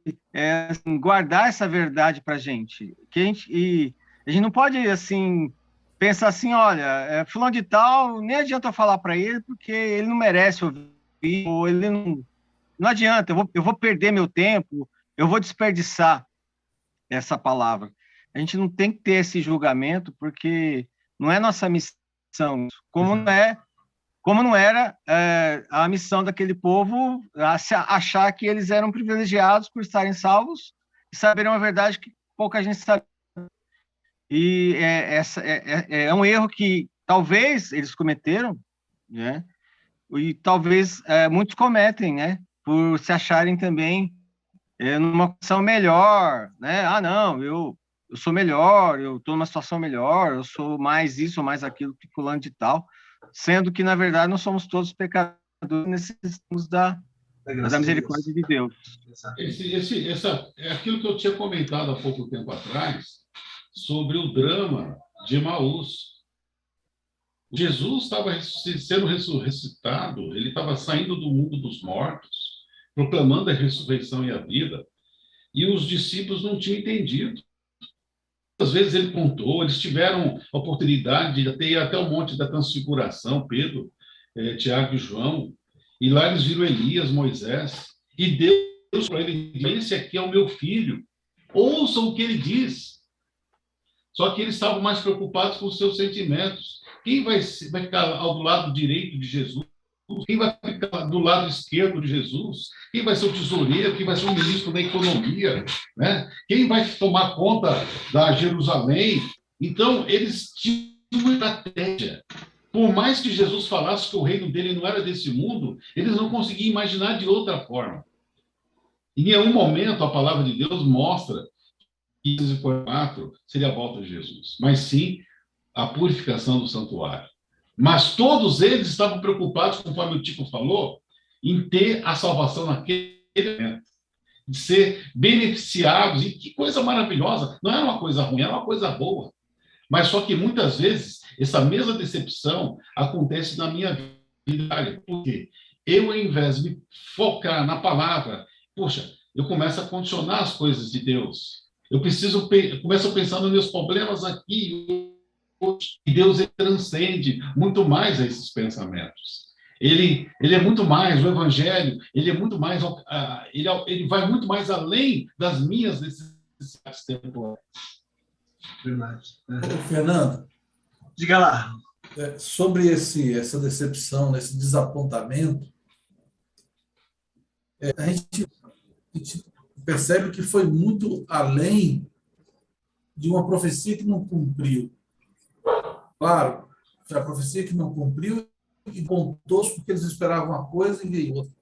assim, guardar essa verdade para a gente, e a gente não pode assim pensar assim, olha, fulano de tal, nem adianta eu falar para ele porque ele não merece ouvir, ou ele não adianta, eu vou perder meu tempo, eu vou desperdiçar essa palavra. A gente não tem que ter esse julgamento porque não é nossa missão, como não era a missão daquele povo achar que eles eram privilegiados por estarem salvos e saberem uma verdade que pouca gente sabe. E é um erro que talvez eles cometeram, né? E talvez muitos cometem, né? Por se acharem também numa condição melhor, né? Não, eu sou melhor, eu estou numa situação melhor, eu sou mais isso ou mais aquilo que fulano de tal, sendo que, na verdade, nós somos todos pecadores, necessitamos da misericórdia de Deus. É aquilo que eu tinha comentado há pouco tempo atrás sobre o drama de Emaús. Jesus estava sendo ressuscitado, ele estava saindo do mundo dos mortos, proclamando a ressurreição e a vida, e os discípulos não tinham entendido. Às vezes ele contou, eles tiveram a oportunidade de ir até o Monte da Transfiguração, Pedro, Tiago e João, e lá eles viram Elias, Moisés, e Deus para ele disse, esse aqui é o meu filho, ouçam o que ele diz. Só que eles estavam mais preocupados com os seus sentimentos. Quem vai ficar do lado direito de Jesus? Quem vai ficar do lado esquerdo de Jesus? Quem vai ser o tesoureiro? Quem vai ser o ministro da economia? Né? Quem vai tomar conta da Jerusalém? Então, eles tinham uma estratégia. Por mais que Jesus falasse que o reino dele não era desse mundo, eles não conseguiam imaginar de outra forma. Em nenhum momento a palavra de Deus mostra que 4 seria a volta de Jesus, mas sim a purificação do santuário. Mas todos eles estavam preocupados, conforme o Tico falou, em ter a salvação naquele momento, de ser beneficiados, e que coisa maravilhosa, não era uma coisa ruim, era uma coisa boa. Mas só que muitas vezes essa mesma decepção acontece na minha vida, porque eu, ao invés de me focar na palavra, Puxa, eu começo a condicionar as coisas de Deus. Eu começo a pensar nos meus problemas aqui, e Deus ele transcende muito mais a esses pensamentos. Ele é muito mais, o Evangelho, ele é muito mais, ele vai muito mais além das minhas necessidades temporais. Verdade. Fernando, diga lá. Sobre essa decepção, esse desapontamento, a gente percebe que foi muito além de uma profecia que não cumpriu. Claro, foi a profecia que não cumpriu e contou porque eles esperavam uma coisa e veio outra.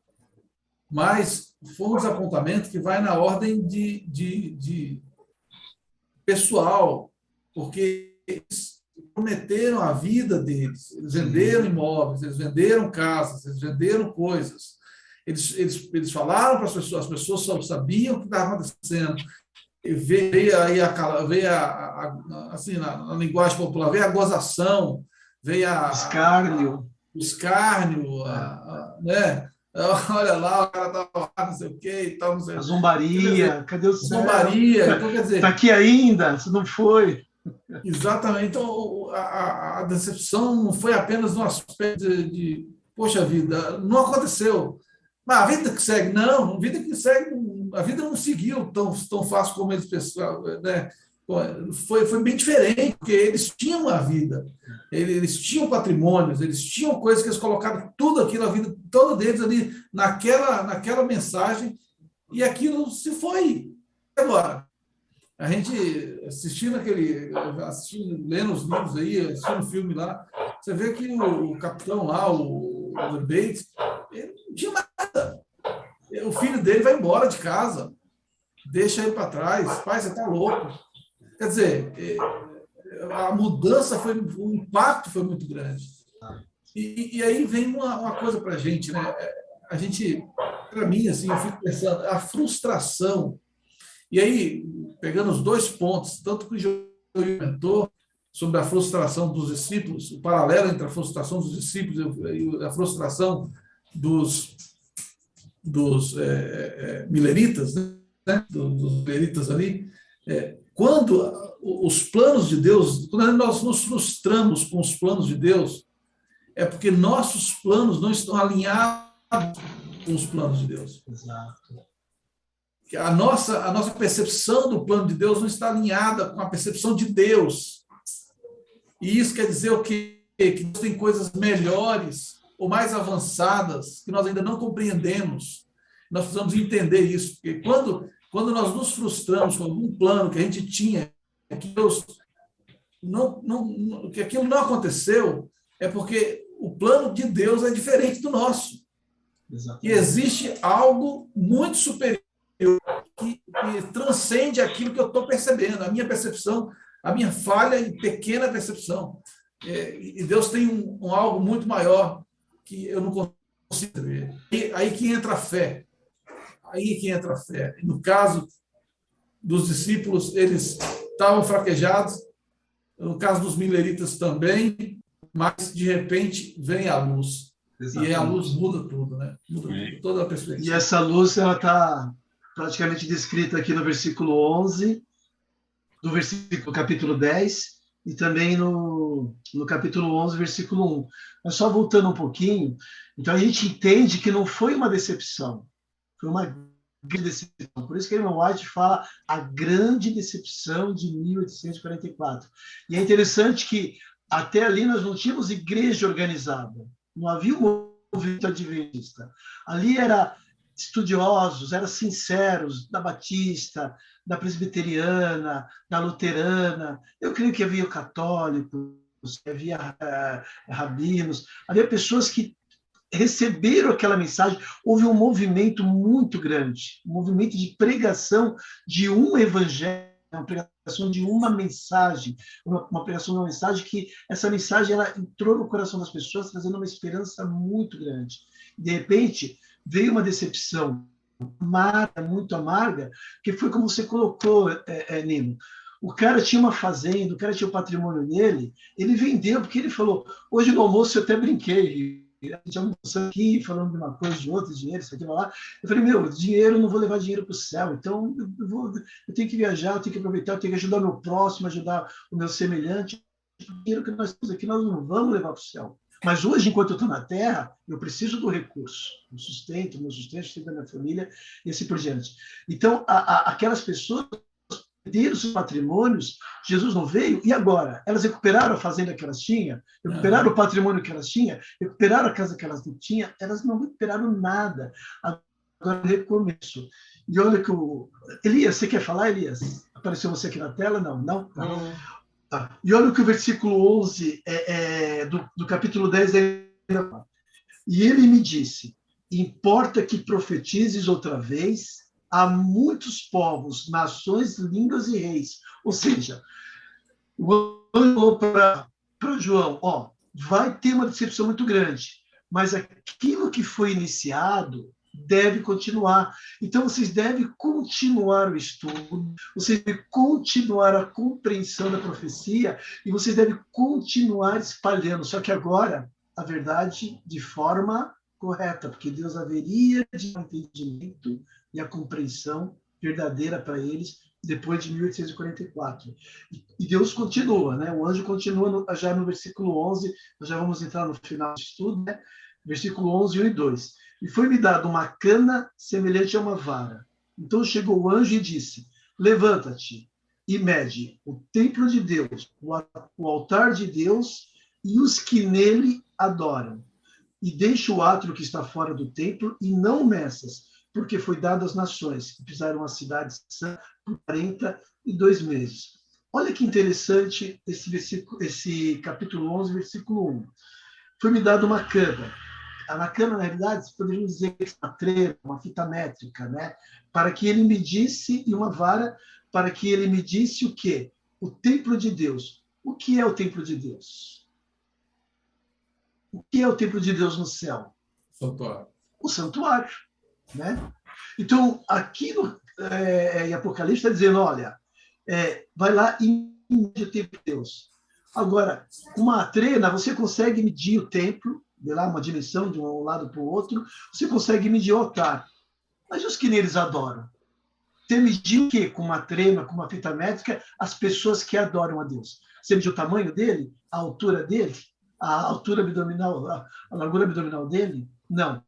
Mas foi um desapontamento que vai na ordem de pessoal, porque eles prometeram a vida deles, eles venderam imóveis, eles venderam casas, eles venderam coisas. Eles falaram para as pessoas só sabiam o que estava acontecendo. Veio aí assim, na linguagem popular, veio a gozação, veio escárnio, né? Olha lá, o cara estava não sei o quê e tal, não sei. A zombaria, cadê o céu? Zombaria, então quer dizer... Está aqui ainda, você não foi. Exatamente, então a decepção não foi apenas no aspecto poxa vida, não aconteceu. Mas a vida que segue, não, a vida que segue, a vida não seguiu tão fácil como eles pensavam, né? Foi bem diferente, porque eles tinham a vida, eles tinham patrimônios, eles tinham coisas que eles colocaram tudo aquilo, a vida toda deles ali naquela mensagem, e aquilo se foi. Agora, a gente lendo os livros aí, assistindo o filme lá, você vê que o capitão lá, o Bates, ele não tinha nada. O filho dele vai embora de casa, deixa ele para trás. Pai, você está louco. Quer dizer, a mudança o impacto foi muito grande. E aí vem uma coisa para a gente, né? A gente, para mim, assim, eu fico pensando, a frustração. E aí, pegando os dois pontos, tanto que o João comentou sobre a frustração dos discípulos, o paralelo entre a frustração dos discípulos e a frustração dos mileritas, né? Dos mileritas ali, quando os planos de Deus, quando nós nos frustramos com os planos de Deus, é porque nossos planos não estão alinhados com os planos de Deus. Exato. A nossa percepção do plano de Deus não está alinhada com a percepção de Deus. E isso quer dizer o quê? Que Deus tem coisas melhores ou mais avançadas que nós ainda não compreendemos. Nós precisamos entender isso, porque quando nós nos frustramos com algum plano que a gente tinha, que Deus que aquilo não aconteceu, é porque o plano de Deus é diferente do nosso. Exatamente. E existe algo muito superior que transcende aquilo que eu estou percebendo, a minha percepção, a minha falha e pequena percepção. E Deus tem algo muito maior que eu não consigo ver. Aí que entra a fé. No caso dos discípulos, eles estavam fraquejados, no caso dos mileritas também, mas de repente vem a luz. Exatamente. E a luz muda tudo, né? Muda toda a perspectiva. E essa luz ela está praticamente descrita aqui no versículo 11, do capítulo 10, e também no capítulo 11, versículo 1. Mas só voltando um pouquinho, então a gente entende que não foi uma decepção, foi uma grande decepção. Por isso que Ellen White fala a grande decepção de 1844. E é interessante que até ali nós não tínhamos igreja organizada, não havia um movimento adventista. Ali era estudiosos, eram sinceros, da Batista, da Presbiteriana, da Luterana. Eu creio que havia católicos, havia rabinos, havia pessoas que receberam aquela mensagem. Houve um movimento muito grande, um movimento de pregação de um evangelho, uma pregação de uma mensagem, uma pregação de uma mensagem que essa mensagem ela entrou no coração das pessoas, trazendo uma esperança muito grande. De repente, veio uma decepção amarga, muito amarga, que foi como você colocou, Nino. O cara tinha uma fazenda, o cara tinha o patrimônio dele, ele vendeu, porque ele falou, hoje no almoço eu até brinquei, a gente almoçou aqui, falando de uma coisa, de outra, dinheiro, isso aqui, lá. Eu falei, dinheiro, não vou levar dinheiro para o céu, então eu tenho que viajar, eu tenho que aproveitar, eu tenho que ajudar o meu próximo, ajudar o meu semelhante. O dinheiro que nós temos aqui, nós não vamos levar para o céu. Mas hoje, enquanto eu estou na Terra, eu preciso do recurso, do sustento, meu sustento da minha família, e assim por diante. Então, aquelas pessoas perderam os patrimônios, Jesus não veio, e agora? Elas recuperaram a fazenda que elas tinham, recuperaram o patrimônio que elas tinham, recuperaram a casa que elas não tinham, elas não recuperaram nada. Agora, recomeço. E olha que o... Elias, você quer falar, Elias? Apareceu você aqui na tela? Não, não? Tá. Tá. E olha o que o versículo 11 do capítulo 10 fala. E ele me disse, importa que profetizes outra vez a muitos povos, nações, línguas e reis. Ou seja, o anjo falou para João, vai ter uma decepção muito grande, mas aquilo que foi iniciado deve continuar. Então, vocês devem continuar o estudo, vocês devem continuar a compreensão da profecia e vocês devem continuar espalhando. Só que agora, a verdade de forma correta, porque Deus haveria de um entendimento e a compreensão verdadeira para eles depois de 1844. E Deus continua, né? O anjo continua já no versículo 11, nós já vamos entrar no final do estudo, né? Versículo 11, 1 e 2. E foi-me dada uma cana semelhante a uma vara. Então chegou o anjo e disse, levanta-te e mede o templo de Deus, o altar de Deus e os que nele adoram. E deixa o átrio que está fora do templo e não meças, porque foi dado às nações, que pisaram a cidade santa por 42 meses. Olha que interessante esse capítulo 11, versículo 1. Foi-me dado uma cana. Na cana, na realidade, poderíamos dizer que é uma trena, uma fita métrica, né? Para que ele medisse, e uma vara, para que ele medisse o quê? O templo de Deus. O que é o templo de Deus? O que é o templo de Deus no céu? Santuário. O santuário, né? Então, aqui em Apocalipse está dizendo, olha, vai lá e mede o templo de Deus. Agora, uma trena, você consegue medir o templo, de lá uma dimensão de um lado para o outro, você consegue medir o altar. Mas os que neles adoram? Você mediu o quê? Com uma trena, com uma fita métrica, as pessoas que adoram a Deus. Você mediu o tamanho dele? A altura dele? A altura abdominal, a largura abdominal dele? Não.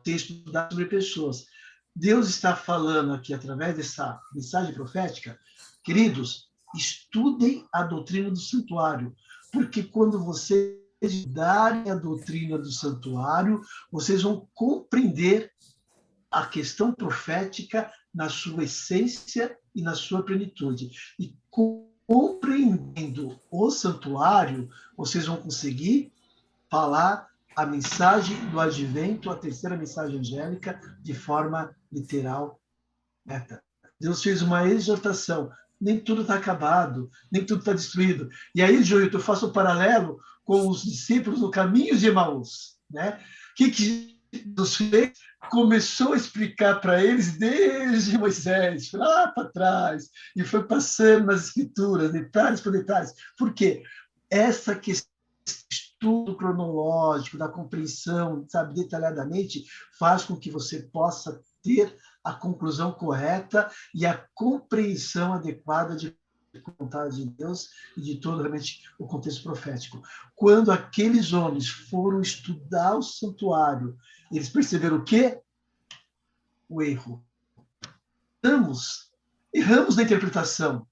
Tem estudado sobre pessoas. Deus está falando aqui, através dessa mensagem profética, queridos, estudem a doutrina do santuário, porque quando vocês estudarem a doutrina do santuário, vocês vão compreender a questão profética na sua essência e na sua plenitude. E compreendendo o santuário, vocês vão conseguir falar a mensagem do advento, a terceira mensagem angélica, de forma literal. Deus fez uma exortação. Nem tudo está acabado, nem tudo está destruído. E aí, Joilton, eu faço um paralelo com os discípulos no caminho de Emaús. Né? O que Deus fez? Começou a explicar para eles desde Moisés, lá para trás, e foi passando nas escrituras, detalhes por detalhes. Por quê? Essa questão estudo cronológico, da compreensão, sabe, detalhadamente, faz com que você possa ter a conclusão correta e a compreensão adequada de vontade de Deus e de todo realmente o contexto profético. Quando aqueles homens foram estudar o santuário, eles perceberam o quê? O erro. Erramos na interpretação.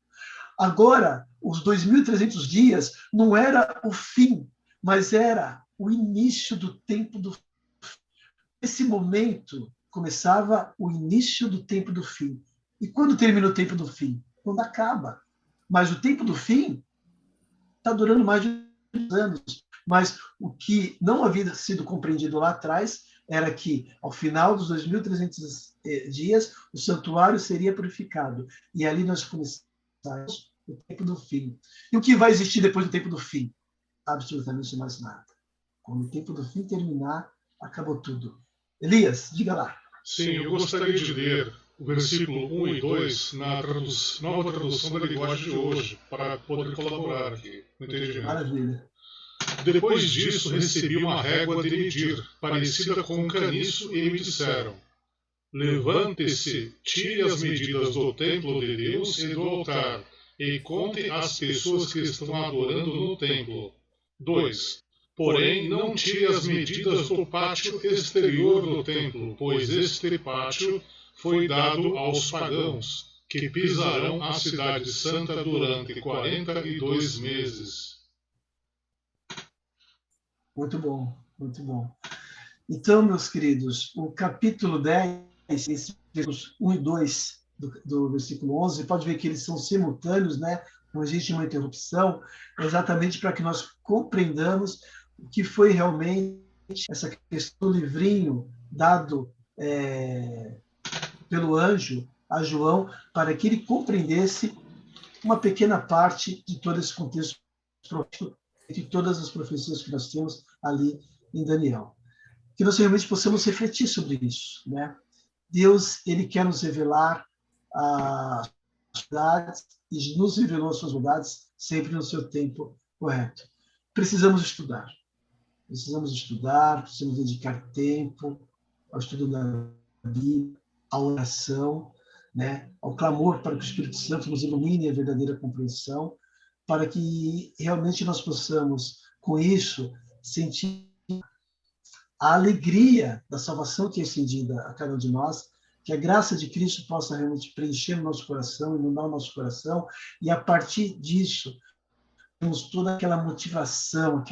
Agora, os 2.300 dias não era o fim, mas era o início do tempo do fim. Nesse momento, começava o início do tempo do fim. E quando termina o tempo do fim? Quando acaba. Mas o tempo do fim está durando mais de 2 anos. Mas o que não havia sido compreendido lá atrás era que, ao final dos 2.300 dias, o santuário seria purificado. E ali nós começamos o tempo do fim. E o que vai existir depois do tempo do fim? Absolutamente mais nada. Quando o tempo do fim terminar, acabou tudo. Elias, diga lá. Sim, eu gostaria de ler o versículo 1 e 2 na nova tradução da linguagem de hoje, para poder colaborar aqui no entendimento. Maravilha. Depois disso, recebi uma régua de medir, parecida com um caniço, e me disseram: levante-se, tire as medidas do templo de Deus e do altar, e conte as pessoas que estão adorando no templo. 2. Porém, não tire as medidas do pátio exterior do templo, pois este pátio foi dado aos pagãos, que pisarão a cidade santa durante 42 meses. Muito bom, muito bom. Então, meus queridos, o capítulo 10, esses versículos 1 e 2 do versículo 11, pode ver que eles são simultâneos, né? Não existe uma interrupção, exatamente para que nós compreendamos o que foi realmente essa questão do livrinho dado pelo anjo a João, para que ele compreendesse uma pequena parte de todo esse contexto profético, de todas as profecias que nós temos ali em Daniel. Que nós realmente possamos refletir sobre isso, né? Deus, ele quer nos revelar as verdades e nos revelou as suas verdades sempre no seu tempo correto. Precisamos estudar, precisamos dedicar tempo ao estudo da Bíblia, à oração, né? Ao clamor para que o Espírito Santo nos ilumine a verdadeira compreensão, para que realmente nós possamos, com isso, sentir a alegria da salvação que é estendida a cada um de nós, que a graça de Cristo possa realmente preencher o nosso coração, inundar o nosso coração, e a partir disso, temos toda aquela motivação,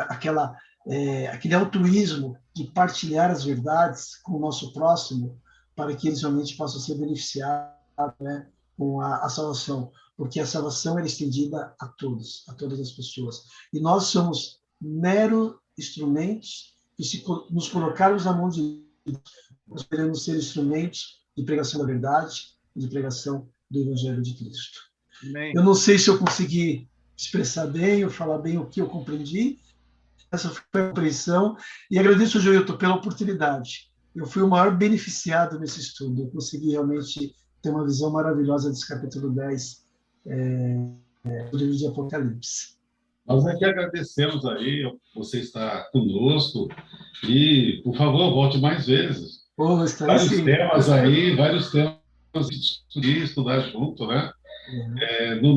aquele altruísmo de partilhar as verdades com o nosso próximo, para que eles realmente possam ser beneficiados, né, com a salvação, porque a salvação é estendida a todos, a todas as pessoas. E nós somos meros instrumentos que, se nos colocarmos na mão de Deus, nós queremos ser instrumentos de pregação da verdade e de pregação do Evangelho de Cristo. Amém. Eu não sei se eu consegui expressar bem ou falar bem o que eu compreendi. Essa foi a compreensão. E agradeço, Joilton, pela oportunidade. Eu fui o maior beneficiado nesse estudo. Eu consegui realmente ter uma visão maravilhosa desse capítulo 10 do livro de Apocalipse. Nós aqui agradecemos aí, você está conosco, e, por favor, volte mais vezes. Vários temas discutir, estudar junto, né?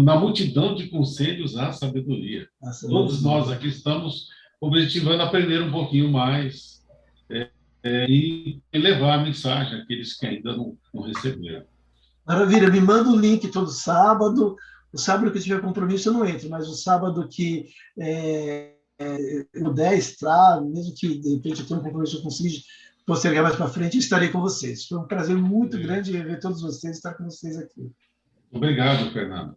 Na multidão de conselhos há sabedoria. Todos nós aqui estamos objetivando aprender um pouquinho mais e levar a mensagem àqueles que ainda não receberam. Maravilha, me manda o link todo sábado. O sábado que eu tiver compromisso eu não entro, mas o sábado que eu puder estar, mesmo que de repente eu tenha um compromisso, eu consiga postergar mais para frente, estarei com vocês. Foi um prazer muito grande ver todos vocês, estar com vocês aqui. Obrigado, Fernando.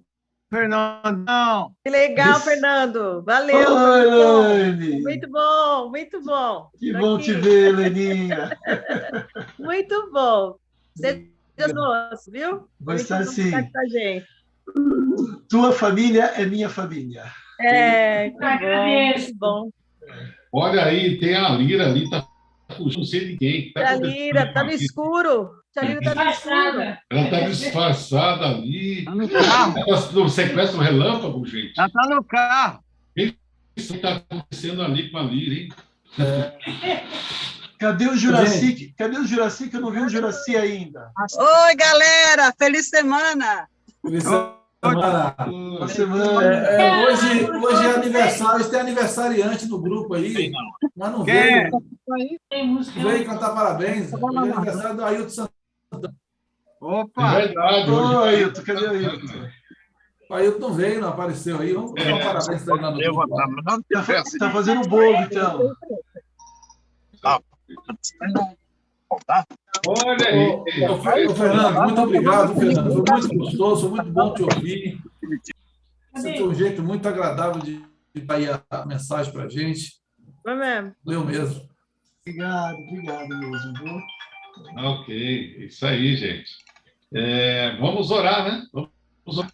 Fernandão! Que legal, Fernando! Valeu! Oi, Elaine! Muito bom, muito bom! Que bom te ver, Leninha! Muito bom! Seja nosso, viu? Vai estar sim. Gente. Tua família é minha família. Que bom. Olha aí, tem a Lira ali, tá fugindo, não sei de quem. A Lira tá no escuro. A Lira tá no escuro. Ela tá disfarçada ali. Tá no carro. Ela sequestra um relâmpago, gente. Ela tá no carro. O que está acontecendo ali com a Lira, hein? Cadê o Juraci? Cadê o Juraci? Que eu não vi o Juraci ainda. Oi, galera! Feliz semana! Feliz semana! Hoje é aniversário, tem aniversariante no grupo aí, mas não veio. Veio cantar parabéns. Hoje é aniversário do Ailton Santana. Opa! É verdade. Ô, Ailton, cadê o Ailton? O Ailton não veio, não apareceu aí. Vamos dar um parabéns para ele lá no grupo. Tá fazendo bolo, então. Olha aí. Fernando, muito obrigado, Fernando. Foi muito gostoso, foi muito bom te ouvir. Você tem um jeito muito agradável de dar aí a mensagem para a gente. Foi mesmo. Eu mesmo. Obrigado mesmo, viu? Ok, isso aí, gente. Vamos orar, né? Vamos orar.